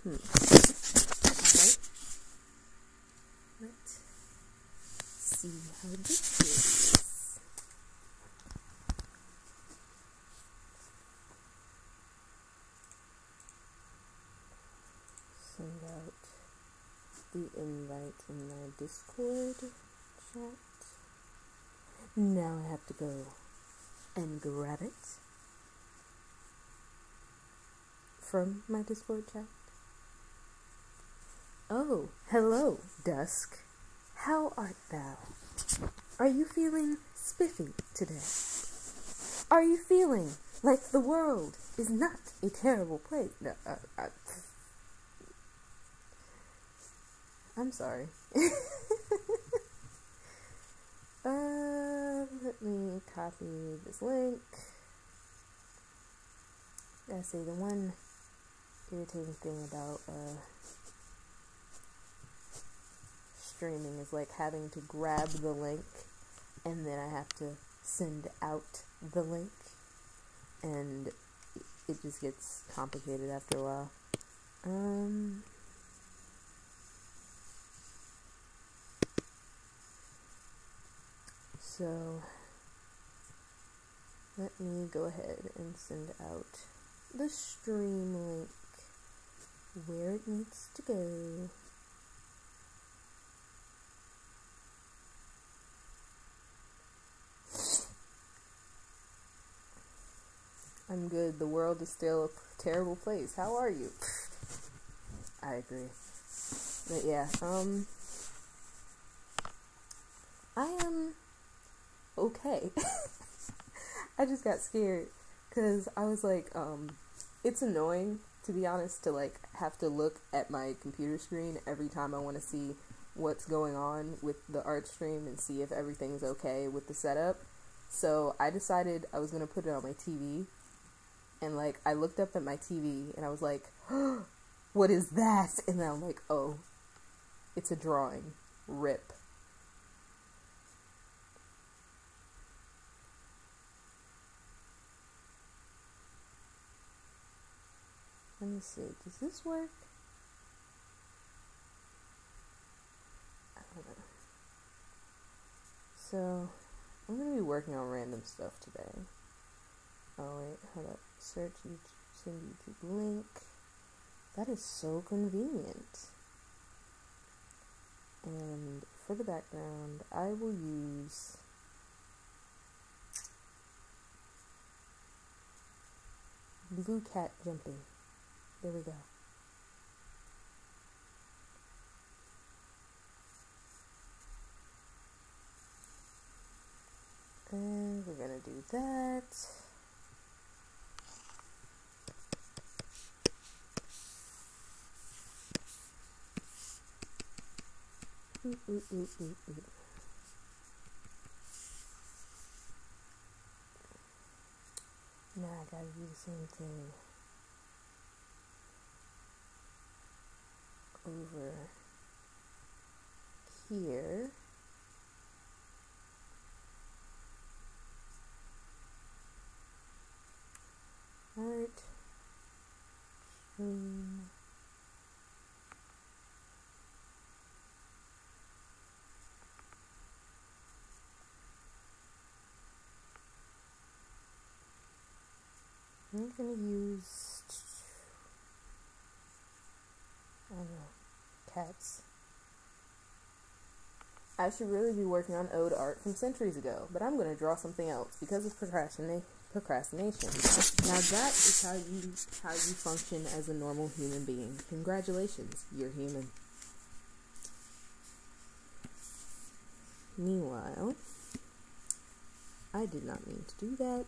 Alright. Let's see how this is. Send out the invite in my Discord chat. Now I have to go and grab it from my Discord chat. Oh, hello, Dusk. How art thou? Are you feeling spiffy today? Are you feeling like the world is not a terrible place? No, I'm sorry. Let me copy this link. I say the one irritating thing about streaming is like having to grab the link and then I have to send out the link, and it just gets complicated after a while. So let me go ahead and send out the stream link where it needs to go. I'm good. The world is still a terrible place. How are you? I agree. But yeah, I am okay. I just got scared because I was like, it's annoying, to be honest, to like have to look at my computer screen every time I want to see what's going on with the art stream and see if everything's okay with the setup. So I decided I was going to put it on my TV, and like I looked up at my TV and I was like, oh, what is that? And then I'm like, oh, it's a drawing. RIP. Let me see, does this work? I don't know. So, I'm going to be working on random stuff today. Oh wait, hold up. Search YouTube, send YouTube link. That is so convenient. And for the background, I will use blue cat jumping. There we go. And we're gonna do that. Now I gotta do the same thing over here. Art stream. I'm gonna use, I don't know, cats. I should really be working on ode art from centuries ago, but I'm gonna draw something else because of procrastination. Now that is how you function as a normal human being. Congratulations, you're human. Meanwhile, I did not mean to do that.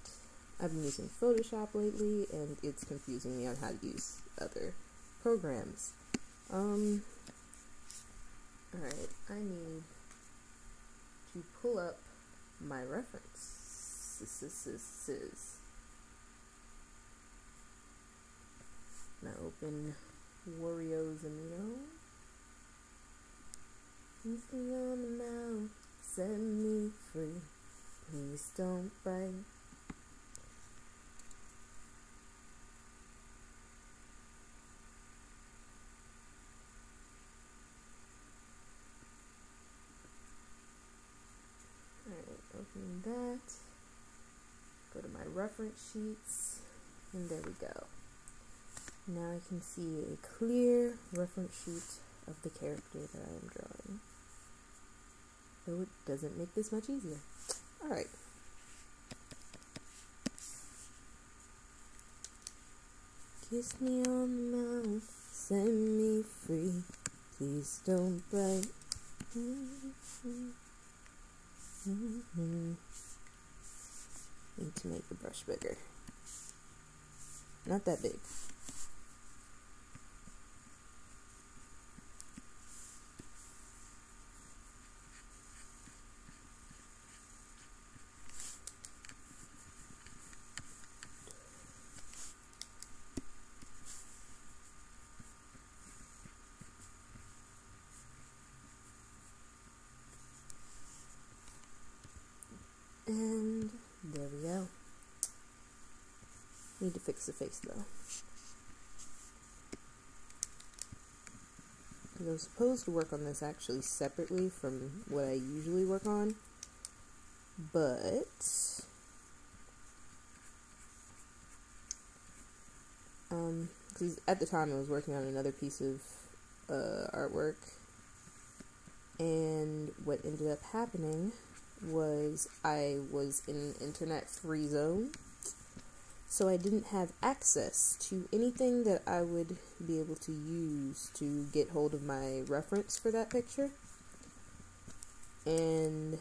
I've been using Photoshop lately, and it's confusing me on how to use other programs. Alright, I need to pull up my references. Now open Wario's Amino. Kiss me on the mouth, set me free. Please don't bite. that. Go to my reference sheets, and there we go. Now I can see a clear reference sheet of the character that I am drawing. Though it doesn't make this much easier. Alright. Kiss me on the mouth, set me free, please don't bite. Need to make the brush bigger. Not that big. And there we go. Need to fix the face though. Because I was supposed to work on this actually separately from what I usually work on. But because at the time I was working on another piece of artwork, and what ended up happening was I was in an internet free zone, so I didn't have access to anything that I would be able to use to get hold of my reference for that picture, and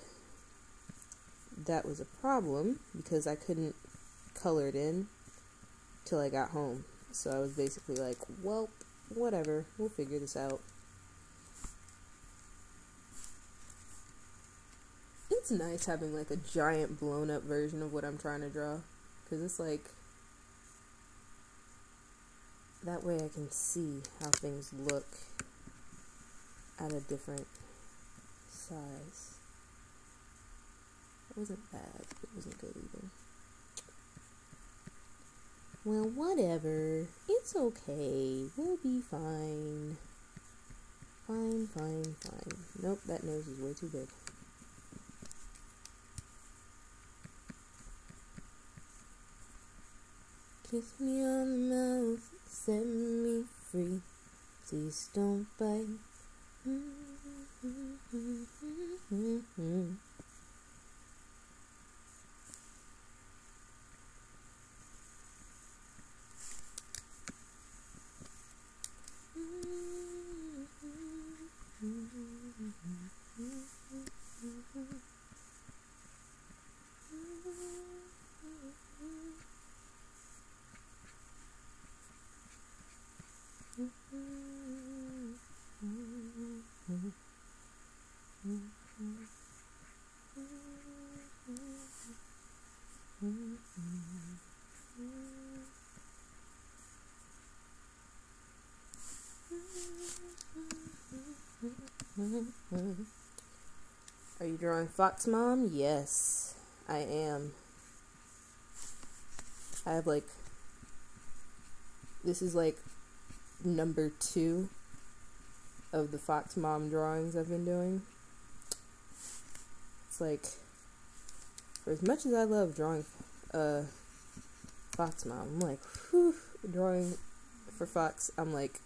that was a problem because I couldn't color it in till I got home. So I was basically like, well, whatever, we'll figure this out. It's nice having like a giant blown up version of what I'm trying to draw, because it's like, that way I can see how things look at a different size. It wasn't bad, but it wasn't good either. Well, whatever. It's okay. We'll be fine. Fine, fine, fine. Nope, that nose is way too big. Kiss me on the mouth, set me free. Please don't bite. Are you drawing Fox Mom? Yes, I am. I have like, this is like number 2 of the Fox Mom drawings I've been doing. It's like, for as much as I love drawing Fox Mom, I'm like, whew, drawing for Fox, I'm like,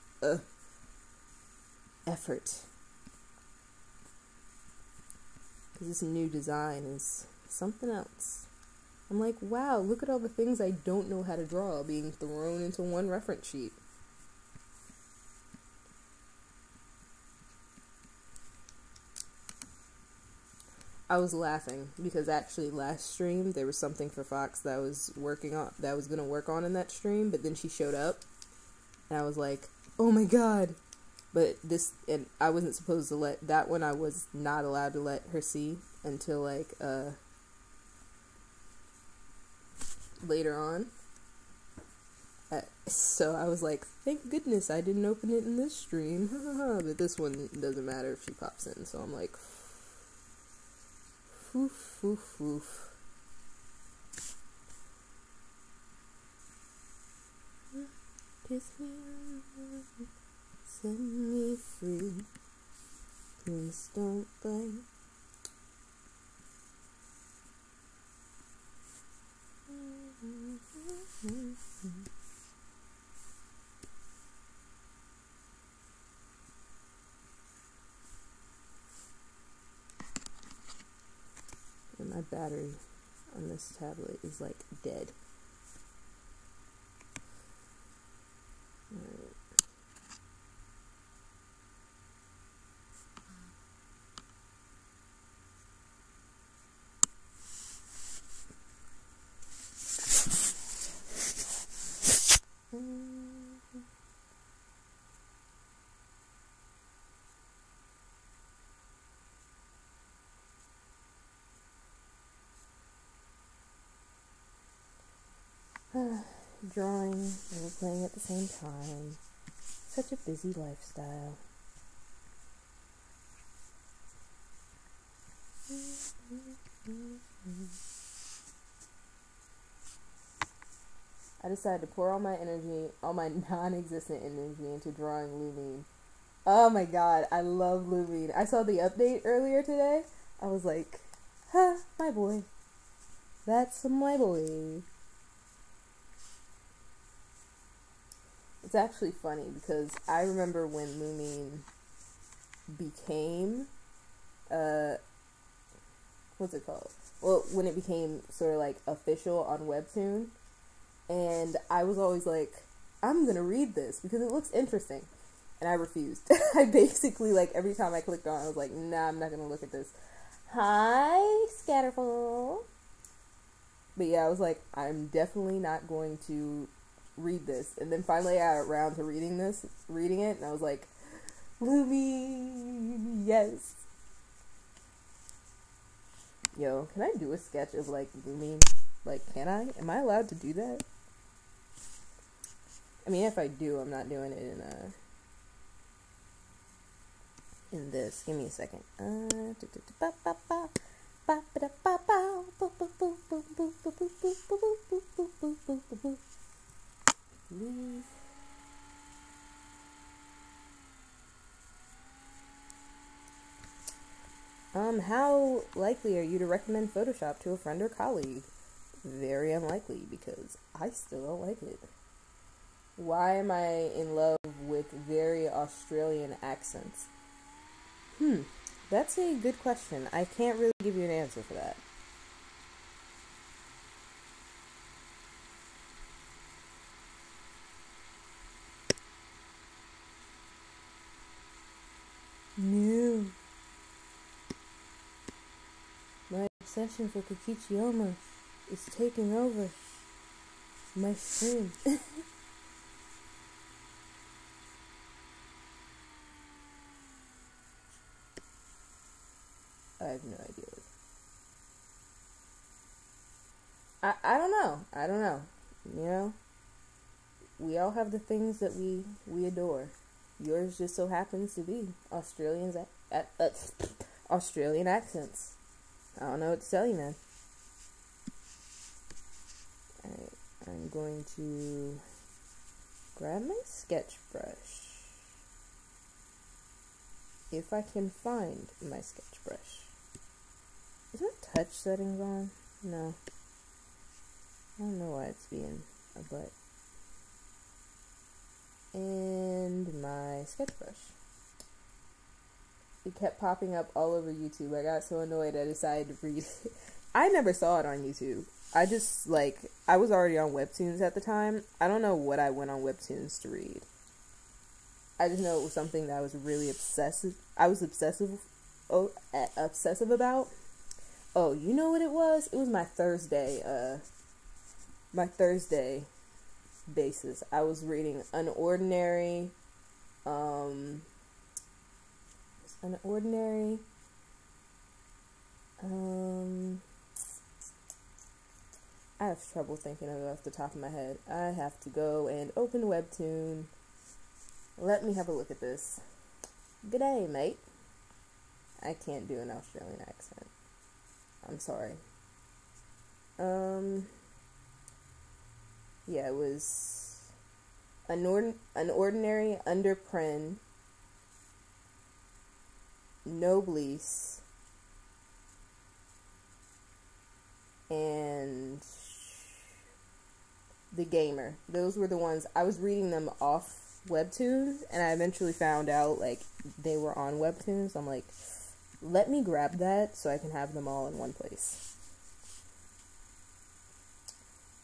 effort. Because this new design is something else. I'm like, wow, look at all the things I don't know how to draw being thrown into one reference sheet. I was laughing because actually last stream there was something for Fox that I was gonna work on in that stream, but then she showed up and I was like, oh my god. But this, and I wasn't supposed to let that one, I was not allowed to let her see until like later on. So I was like, thank goodness I didn't open it in this stream. But this one doesn't matter if she pops in, so I'm like, woof, woof, woof. Kiss me, set me free. Please don't bite. My battery on this tablet is like dead. Alright. Drawing and playing at the same time. Such a busy lifestyle. I decided to pour all my energy, all my non-existent energy into drawing Lumine. Oh my god, I love Lumine. I saw the update earlier today. I was like, huh, my boy. That's my boy. It's actually funny because I remember when Lumine became, what's it called? Well, when it became sort of like official on Webtoon, and I was always like, I'm gonna read this because it looks interesting, and I refused. I basically, like, every time I clicked on it, I was like, nah, I'm not gonna look at this. Hi, Scatterful. But yeah, I was like, I'm definitely not going to read this. And then finally I got around to reading it, and I was like, Lumine, yes. Yo, can I do a sketch of, like, Lumine? Like, can I? Am I allowed to do that? I mean, if I do, I'm not doing it in this. Give me a second. How likely are you to recommend Photoshop to a friend or colleague? Very unlikely, because I still don't like it. Why am I in love with very Australian accents? That's a good question. I can't really give you an answer for that. No. My obsession for Kokichiyama is taking over my stream. I have no idea. I don't know. I don't know. You know? We all have the things that we adore. Yours just so happens to be Australian accents. I don't know what to tell you, man. Alright, I'm going to grab my sketch brush. If I can find my sketch brush. Is my touch settings on? No. I don't know why it's being a butt. And my sketch brush. It kept popping up all over YouTube. I got so annoyed I decided to read it. I never saw it on YouTube. I just, like, I was already on Webtoons at the time. I don't know what I went on Webtoons to read. I just know it was something that I was really obsessive about. Oh, you know what it was? It was my Thursday basis. I was reading Unordinary, I have trouble thinking of it off the top of my head. I have to go and open Webtoon. Let me have a look at this. G'day, mate. I can't do an Australian accent. I'm sorry. Yeah, it was an ordinary underpren, noblesse, and the gamer. Those were the ones I was reading them off Webtoons, and I eventually found out like they were on Webtoons. So I'm like, let me grab that so I can have them all in one place.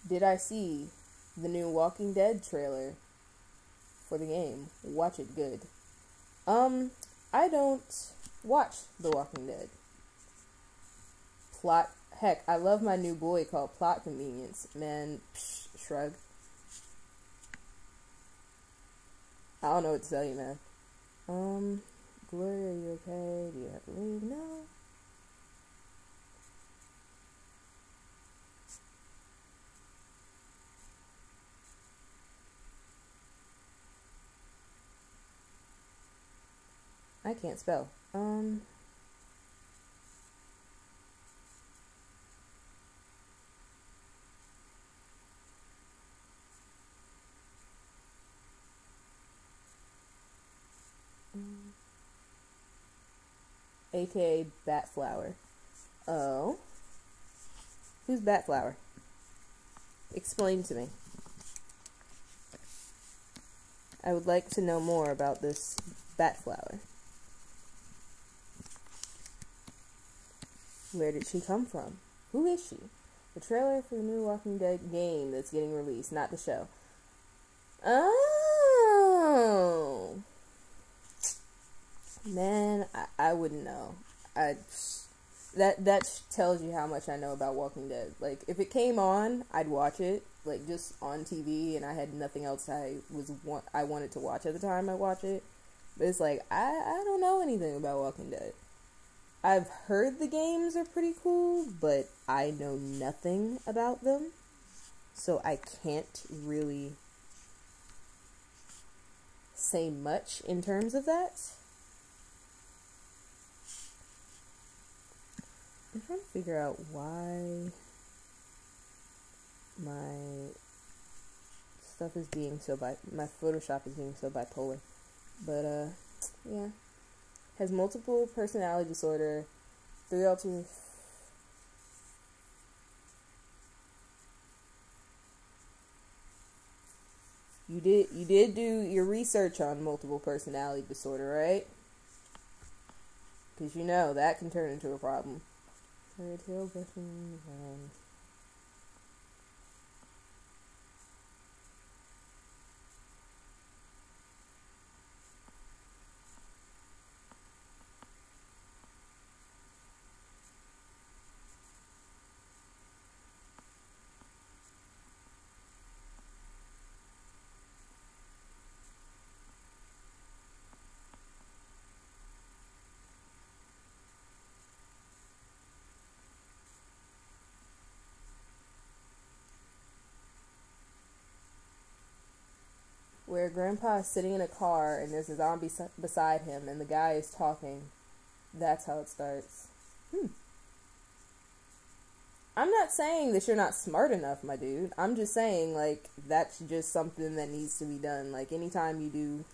Did I see the new Walking Dead trailer for the game? Watch it good. I don't watch The Walking Dead. Plot, heck, I love my new boy called Plot Convenience. Man, shrug. I don't know what to tell you, man. Gloria, are you okay? Do you have to leave? No. I can't spell. AKA Batflower. Oh. Who's Batflower? Explain to me. I would like to know more about this Batflower. Where did she come from? Who is she? The trailer for the new Walking Dead game that's getting released, not the show. Oh. Man, I wouldn't know. That tells you how much I know about Walking Dead. Like, if it came on, I'd watch it, like, just on TV, and I had nothing else I wanted to watch at the time, I'd watch it. But it's like, I don't know anything about Walking Dead. I've heard the games are pretty cool, but I know nothing about them, so I can't really say much in terms of that. I'm trying to figure out why my stuff is being so my Photoshop is being so bipolar. But yeah. Has multiple personality disorder, 3 alternate. You did do your research on multiple personality disorder, right? Because you know that can turn into a problem. Where Grandpa is sitting in a car and there's a zombie beside him and the guy is talking. That's how it starts. I'm not saying that you're not smart enough, my dude. I'm just saying, like, that's just something that needs to be done. Like, anytime you do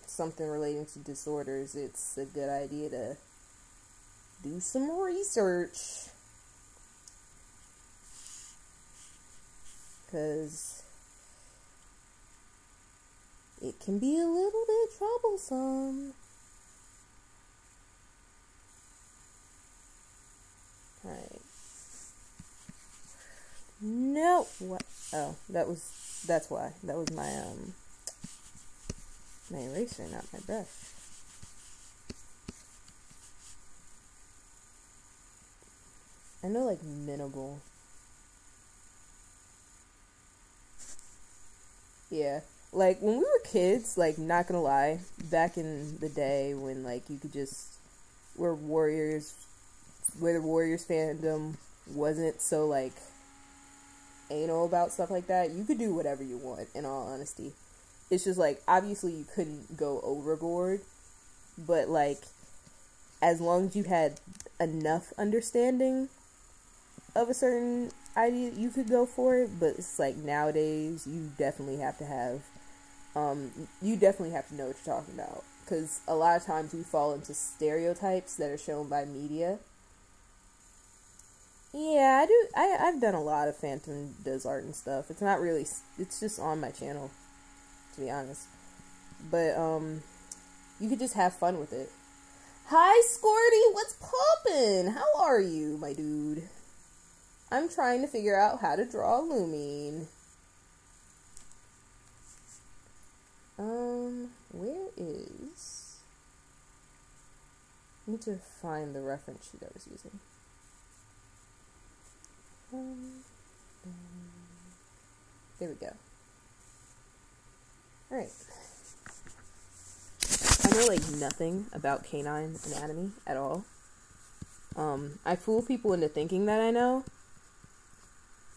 something relating to disorders, it's a good idea to do some research. Because it can be a little bit troublesome. Alright. No. What? Oh, that's why. That was my my eraser, not my brush. I know, like, minimal. Yeah. Like, when we were kids, like, not gonna lie, back in the day when, like, you could just, where the Warriors fandom wasn't so, like, anal about stuff like that, you could do whatever you want, in all honesty. It's just, like, obviously you couldn't go overboard, but, like, as long as you had enough understanding of a certain idea, you could go for it. But it's like, nowadays, you definitely have to have, you definitely have to know what you're talking about, because a lot of times we fall into stereotypes that are shown by media. Yeah, I've done a lot of Phantom Does Art and stuff. It's not really, it's just on my channel, to be honest. But, you could just have fun with it. Hi, Squirty, what's poppin'? How are you, my dude? I'm trying to figure out how to draw a lumine. Where is... I need to find the reference sheet I was using. There we go. Alright. I know, like, nothing about canine anatomy at all. I fool people into thinking that I know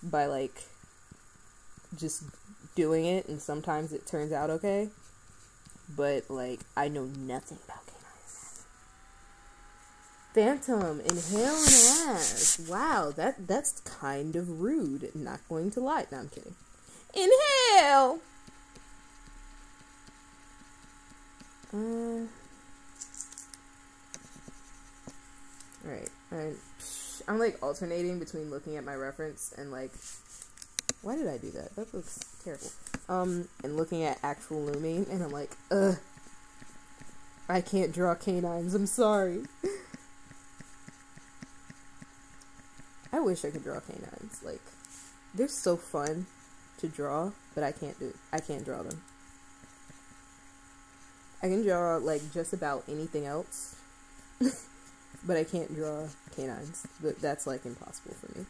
by, like, just doing it, and sometimes it turns out okay. But, like, I know nothing about canine anatomy. Phantom, inhale and ass. Wow, that's kind of rude. Not going to lie. No, I'm kidding. Inhale! Alright, I'm like alternating between looking at my reference and like, why did I do that? That looks terrible. And looking at actual lumine, and I'm like, I can't draw canines, I'm sorry. I wish I could draw canines. Like, they're so fun to draw, but I can't draw them. I can draw, like, just about anything else, but I can't draw canines. But that's, like, impossible for me.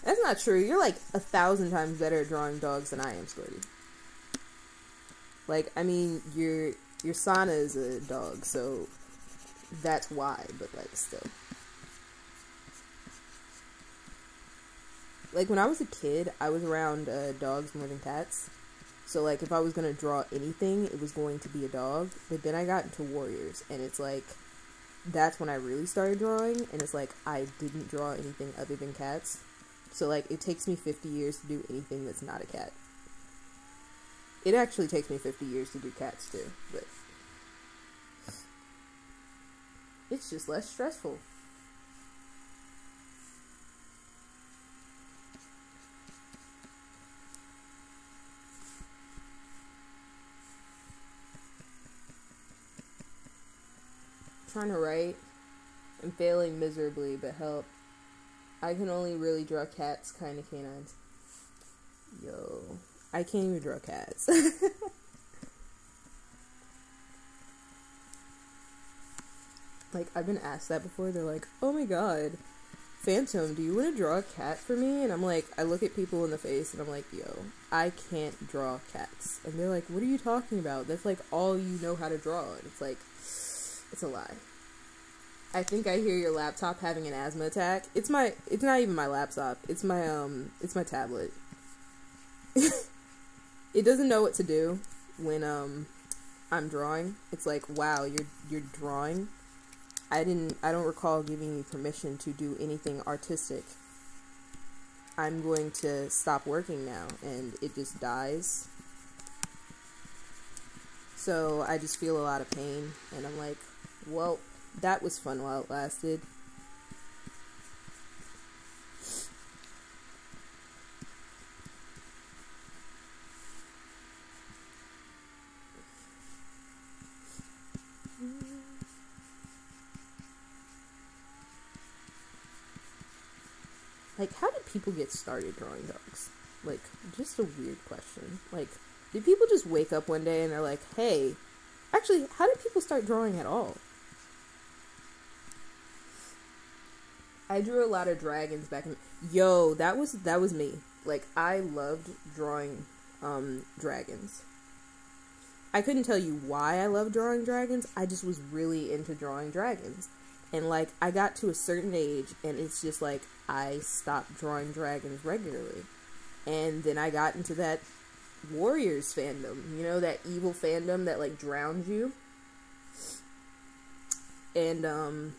That's not true. You're like 1,000 times better at drawing dogs than I am, Squirty. Like, I mean, your Sana is a dog, so that's why, but like, still. Like, when I was a kid, I was around dogs more than cats. So, like, if I was gonna draw anything, it was going to be a dog. But then I got into warriors, and it's like, that's when I really started drawing, and it's like, I didn't draw anything other than cats. So, like, it takes me 50 years to do anything that's not a cat. It actually takes me 50 years to do cats, too, but it's just less stressful. Trying to write. I'm failing miserably, but help. I can only really draw cats, kind of canines. Yo, I can't even draw cats. Like, I've been asked that before. They're like, oh my god, Phantom, do you want to draw a cat for me? And I'm like, I look at people in the face and I'm like, yo, I can't draw cats. And they're like, what are you talking about? That's like all you know how to draw. And it's like, it's a lie. I think I hear your laptop having an asthma attack. It's not even my laptop. It's my tablet. It doesn't know what to do when I'm drawing. It's like, wow, you're drawing. I don't recall giving you permission to do anything artistic. I'm going to stop working now, and it just dies. So I just feel a lot of pain, and I'm like, well, that was fun while it lasted. Like, how did people get started drawing dogs? Like, just a weird question. Like, did people just wake up one day and they're like, hey, actually, how did people start drawing at all? I drew a lot of dragons back in... Yo, that was me. Like, I loved drawing dragons. I couldn't tell you why I loved drawing dragons. I just was really into drawing dragons. And, like, I got to a certain age, and it's just, like, I stopped drawing dragons regularly. And then I got into that Warriors fandom. You know, that evil fandom that, like, drowns you. And,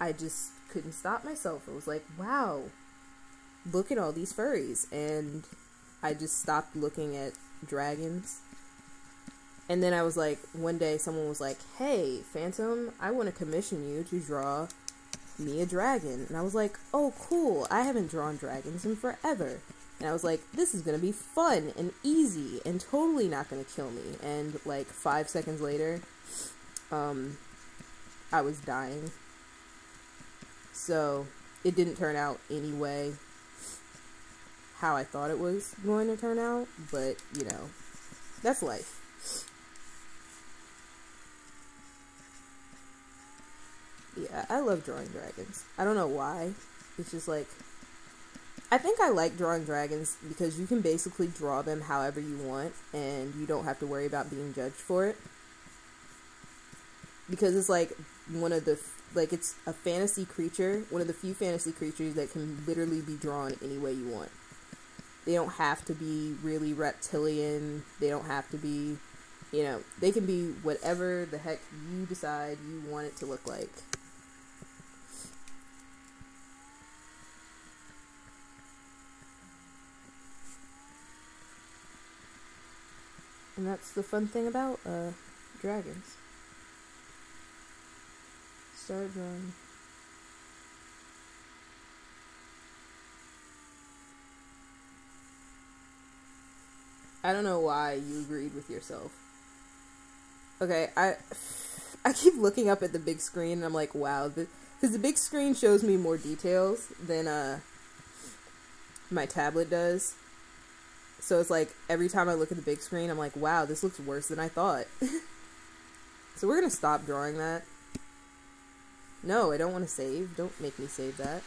I just couldn't stop myself. It was like, wow, look at all these furries. And I just stopped looking at dragons. And then I was like, one day someone was like, hey, Phantom, I want to commission you to draw me a dragon. And I was like, oh, cool. I haven't drawn dragons in forever. And I was like, this is going to be fun and easy and totally not going to kill me. And like 5 seconds later, I was dying. So it didn't turn out anyway how I thought it was going to turn out. But, you know, that's life. Yeah, I love drawing dragons. I don't know why. It's just like, I think I like drawing dragons because you can basically draw them however you want and you don't have to worry about being judged for it. Because it's like one of the, like, it's a fantasy creature, one of the few fantasy creatures that can literally be drawn any way you want. They don't have to be really reptilian. They don't have to be, you know, they can be whatever the heck you decide you want it to look like. And that's the fun thing about dragons. Start drawing. I don't know why you agreed with yourself. Okay, I keep looking up at the big screen and I'm like, wow, because the big screen shows me more details than my tablet does. So it's like, every time I look at the big screen, I'm like, wow, this looks worse than I thought. So we're gonna stop drawing that. No, I don't want to save. Don't make me save that.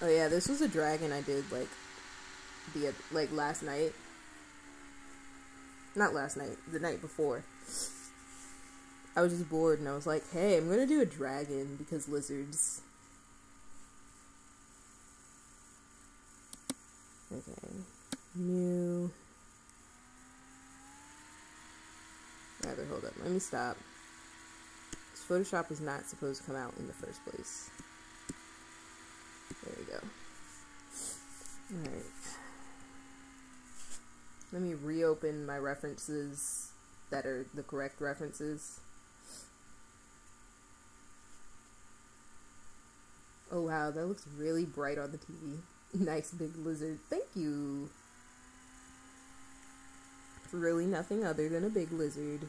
Oh yeah, this was a dragon I did, like, last night. Not last night, the night before. I was just bored and I was like, hey, I'm gonna do a dragon because lizards. Okay. New. Rather, hold up. Let me stop. This Photoshop was not supposed to come out in the first place. There we go. Alright. Let me reopen my references that are the correct references. Oh wow, that looks really bright on the TV. Nice big lizard. Thank you. It's really nothing other than a big lizard.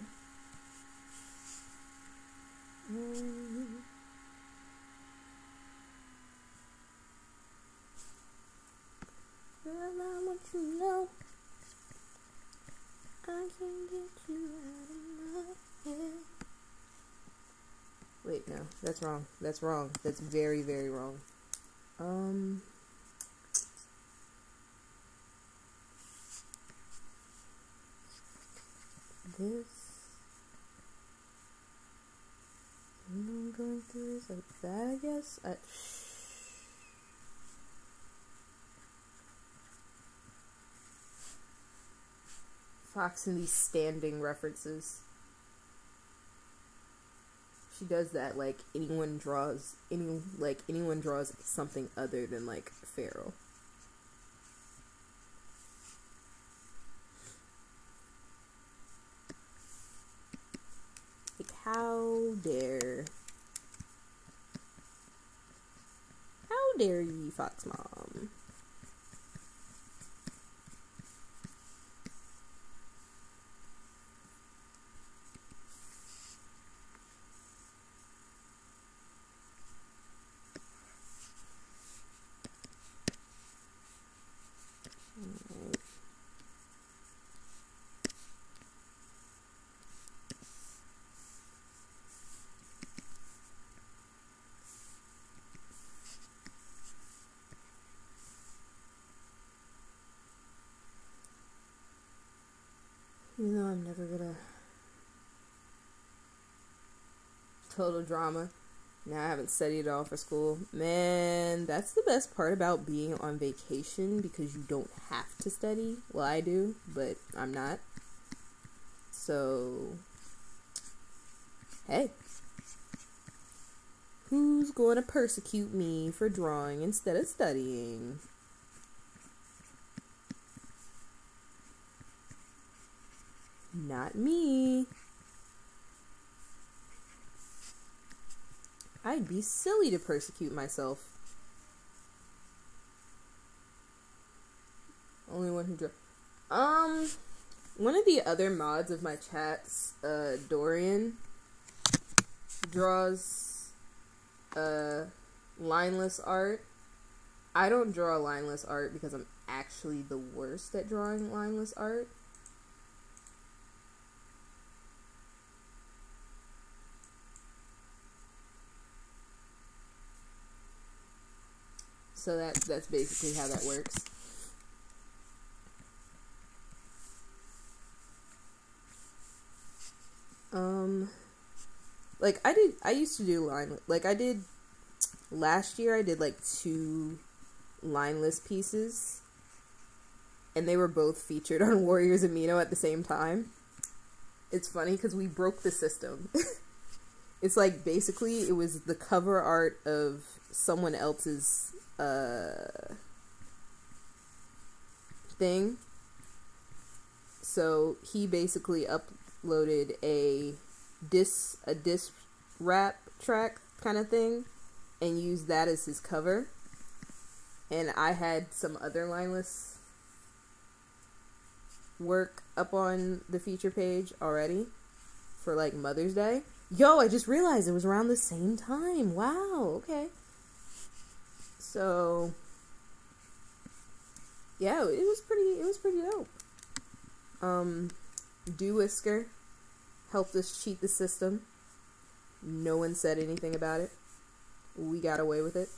Girl, I want you to know I can get you out of my head. Wait, no, that's wrong. That's wrong. That's very, very wrong. This. I'm going through this like that, I guess. Fox and these standing references. She does that like anyone draws something other than like feral. Like how dare ye, Fox Mom? Even though I'm never gonna total drama. Now I haven't studied at all for school. Man, that's the best part about being on vacation because you don't have to study. Well, I do, but I'm not. So, hey. Who's going to persecute me for drawing instead of studying? Not me. I'd be silly to persecute myself. Only one who one of the other mods of my chats, Dorian, draws lineless art. I don't draw lineless art because I'm actually the worst at drawing lineless art. So that's basically how that works. Like I used to do last year I did like 2 lineless pieces, and they were both featured on Warriors Amino at the same time. It's funny because we broke the system. It's like basically it was the cover art of someone else's thing. So he basically uploaded a disc rap track kind of thing and used that as his cover. And I had some other lineless work up on the feature page already for like Mother's Day. Yo, I just realized it was around the same time. Wow, okay. So yeah, it was pretty dope. Do Whisker helped us cheat the system. No one said anything about it. We got away with it.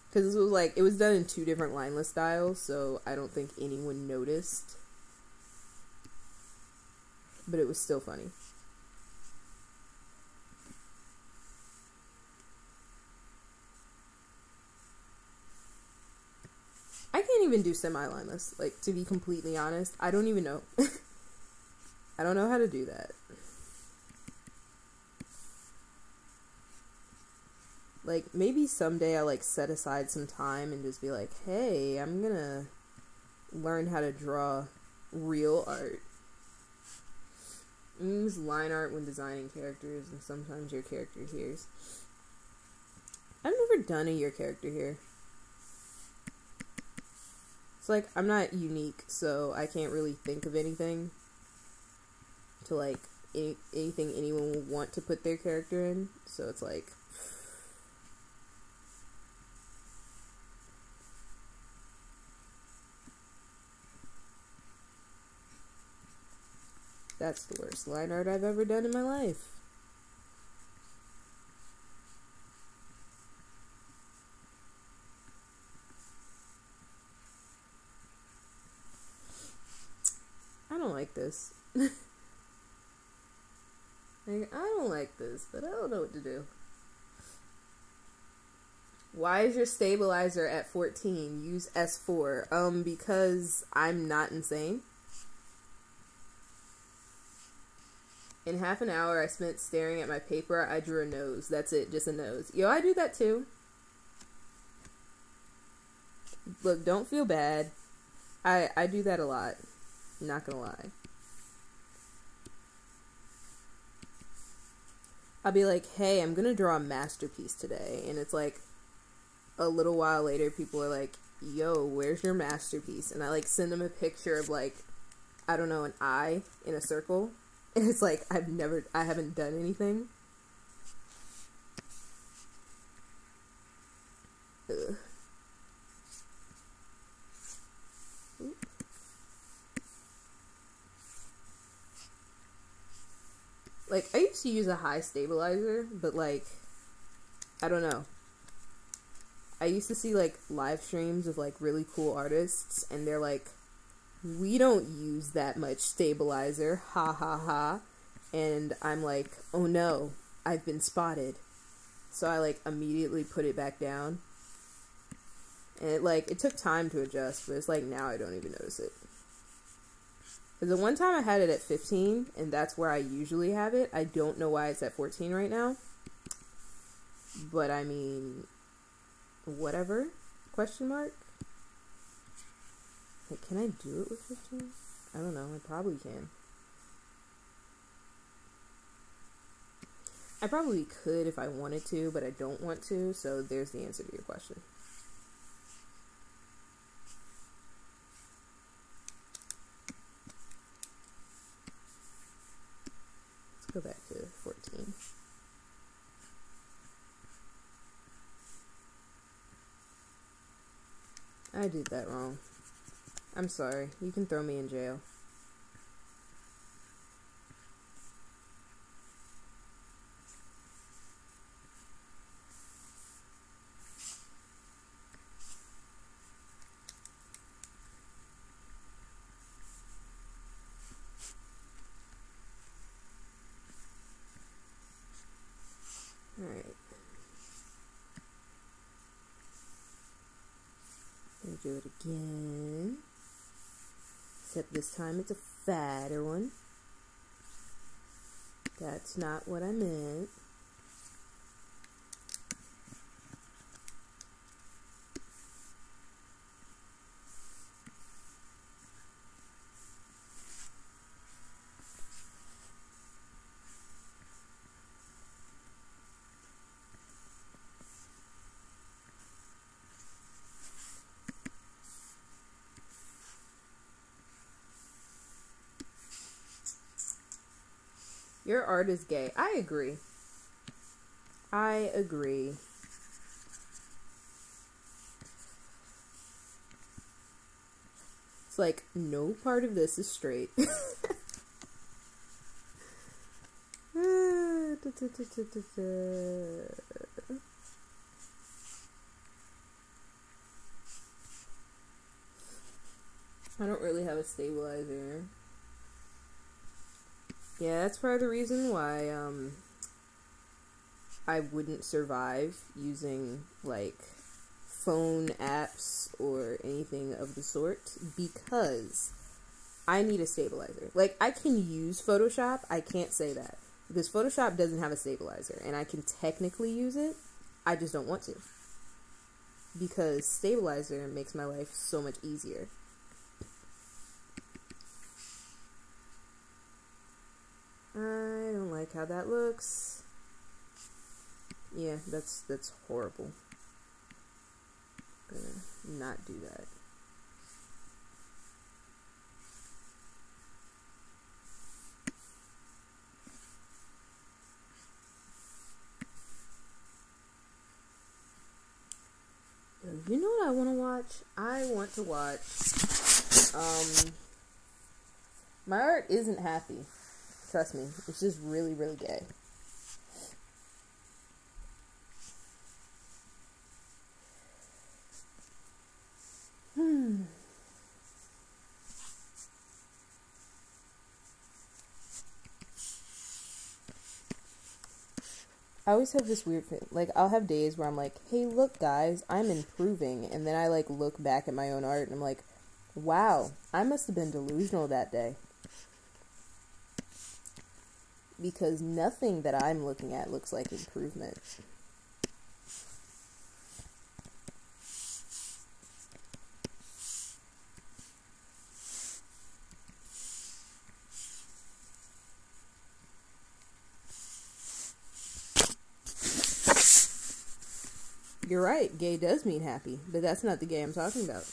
Because it was like, it was done in 2 different lineless styles, so I don't think anyone noticed. But it was still funny. I can't even do semi-lineless, like, to be completely honest. I don't even know. I don't know how to do that. Like, maybe someday I'll, like, set aside some time and just be like, hey, I'm gonna learn how to draw real art. Use line art when designing characters, and sometimes your character hears. I've never done a your character here. It's like, I'm not unique, so I can't really think of anything to, like, anything anyone would want to put their character in. So it's like, that's the worst line art I've ever done in my life. I don't like this. Like, I don't like this, but I don't know what to do. Why is your stabilizer at 14? Use S4. Because I'm not insane. In half an hour I spent staring at my paper, I drew a nose. That's it, just a nose. Yo, I do that too. Look, don't feel bad. I do that a lot. Not gonna lie. I'll be like, hey, I'm gonna draw a masterpiece today. And it's like, a little while later, people are like, yo, where's your masterpiece? And I like send them a picture of like, I don't know, an eye in a circle. And it's like, I haven't done anything. Ugh. Like, I used to use a high stabilizer, but like, I don't know. I used to see like live streams of like really cool artists, and they're like, we don't use that much stabilizer, ha ha ha. And I'm like, oh no, I've been spotted. So I like immediately put it back down. And it took time to adjust, but it's like now I don't even notice it. Because the one time I had it at 15, and that's where I usually have it. I don't know why it's at 14 right now. But I mean, whatever? Question mark? Like, can I do it with 15? I don't know. I probably can. I probably could if I wanted to, but I don't want to, so there's the answer to your question. Let's go back to 14. I did that wrong. I'm sorry. You can throw me in jail. Alright. Gonna do it again. Except this time it's a fatter one. That's not what I meant. Your art is gay. I agree. I agree. It's like, no part of this is straight. I don't really have a stabilizer. Yeah, that's part of the reason why I wouldn't survive using like phone apps or anything of the sort, because I need a stabilizer. Like, I can use Photoshop, I can't say that, because Photoshop doesn't have a stabilizer, and I can technically use it, I just don't want to, because stabilizer makes my life so much easier. I don't like how that looks. Yeah, that's horrible. Gonna not do that. You know what I want to watch? I want to watch, my art isn't happy. Trust me, it's just really, really gay. I always have this weird thing. Like, I'll have days where I'm like, hey, look, guys, I'm improving. And then I, like, look back at my own art and I'm like, wow, I must have been delusional that day. Because nothing that I'm looking at looks like improvement. You're right, gay does mean happy, but that's not the gay I'm talking about.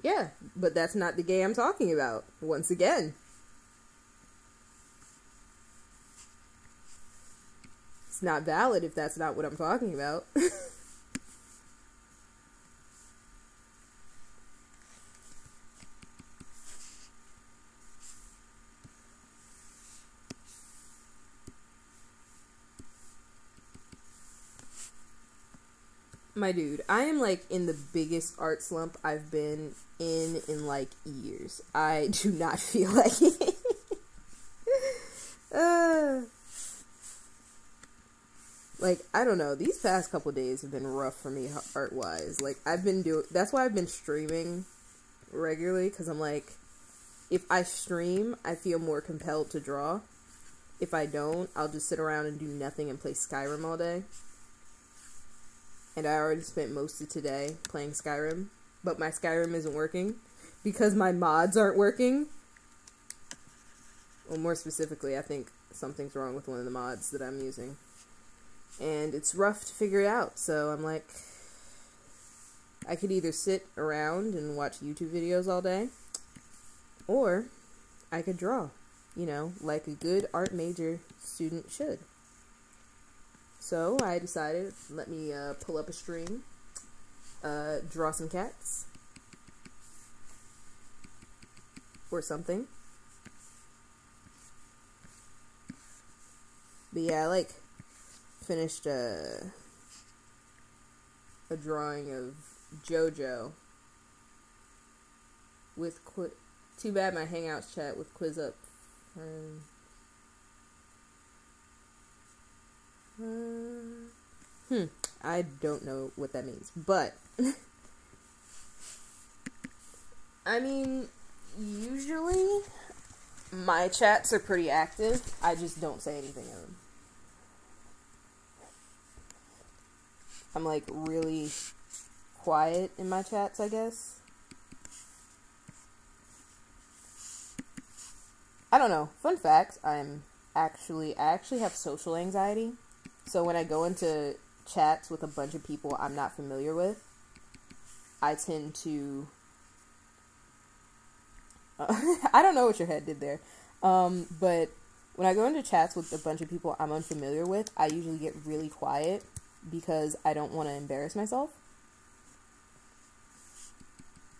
Yeah, but that's not the gay I'm talking about, once again. It's not valid if that's not what I'm talking about. My dude, I am like in the biggest art slump I've been in like years. I do not feel like it. like, I don't know, these past couple days have been rough for me art-wise. Like, that's why I've been streaming regularly, because I'm like, if I stream, I feel more compelled to draw. If I don't, I'll just sit around and do nothing and play Skyrim all day. And I already spent most of today playing Skyrim, but my Skyrim isn't working because my mods aren't working. Well, more specifically, I think something's wrong with one of the mods that I'm using. And it's rough to figure it out, so I'm like, I could either sit around and watch YouTube videos all day, or I could draw, you know, like a good art major student should. So I decided, let me pull up a stream, draw some cats, or something. But yeah, I like finished a drawing of JoJo with too bad my Hangouts chat with quiz up. I don't know what that means, but I mean, usually my chats are pretty active. I just don't say anything in them. I'm like really quiet in my chats, I guess. I don't know. Fun fact, I actually have social anxiety. So when I go into chats with a bunch of people I'm not familiar with, I tend to I don't know what your head did there. But when I go into chats with a bunch of people I'm unfamiliar with, I usually get really quiet because I don't want to embarrass myself.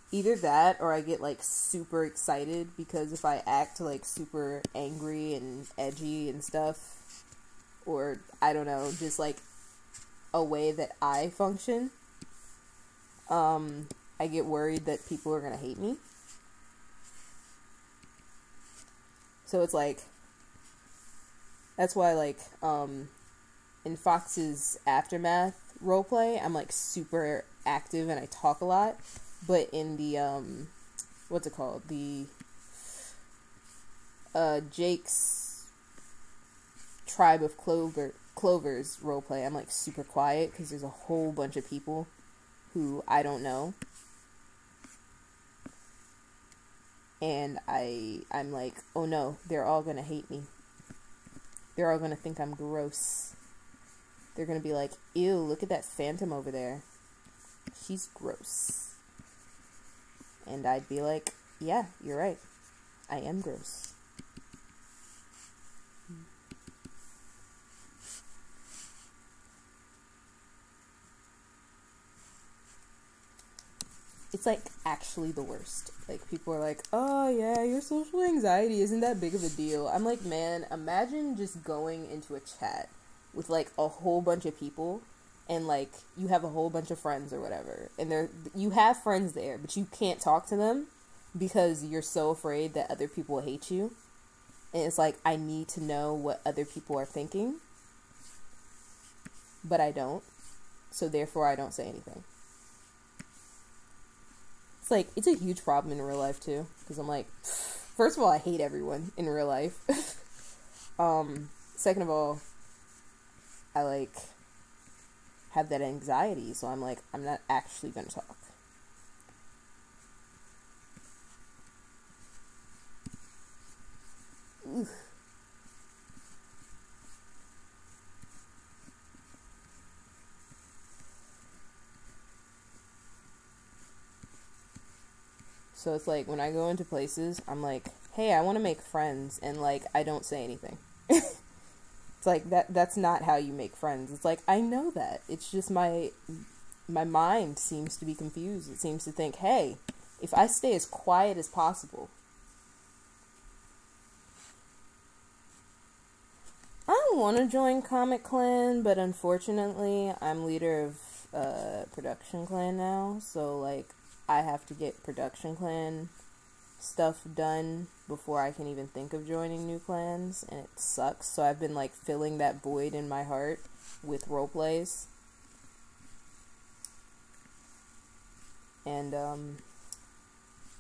Either that, or I get, like, super excited because if I act, like, super angry and edgy and stuff, or, I don't know, just, like, a way that I function, I get worried that people are gonna hate me. So it's, like, that's why, like, in Fox's Aftermath roleplay, I'm, like, super active and I talk a lot. But in the, what's it called? The, Jake's Tribe of Clovers roleplay, I'm, like, super quiet because there's a whole bunch of people who I don't know. And I'm like, oh no, they're all gonna hate me. They're all gonna think I'm gross. They're gonna be like, ew, look at that phantom over there. She's gross. And I'd be like, yeah, you're right. I am gross. It's, like, actually the worst. Like, people are like, oh, yeah, your social anxiety isn't that big of a deal. I'm like, man, imagine just going into a chat with, like, a whole bunch of people, and, like, you have a whole bunch of friends or whatever, and you have friends there, but you can't talk to them because you're so afraid that other people will hate you. And it's like, I need to know what other people are thinking, but I don't, so therefore I don't say anything. It's like, it's a huge problem in real life too, because I'm like, first of all, I hate everyone in real life. Second of all, I, like, have that anxiety, so I'm like, I'm not actually gonna talk. Oof. So it's like, when I go into places, I'm like, hey, I want to make friends, and, like, I don't say anything. It's like, that's not how you make friends. It's like, I know that. It's just my mind seems to be confused. It seems to think, hey, if I stay as quiet as possible, I want to join Comic Clan, but unfortunately, I'm leader of Production Clan now, so, like, I have to get Production Clan stuff done before I can even think of joining new clans, and it sucks. So I've been, like, filling that void in my heart with role plays. And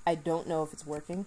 I don't know if it's working.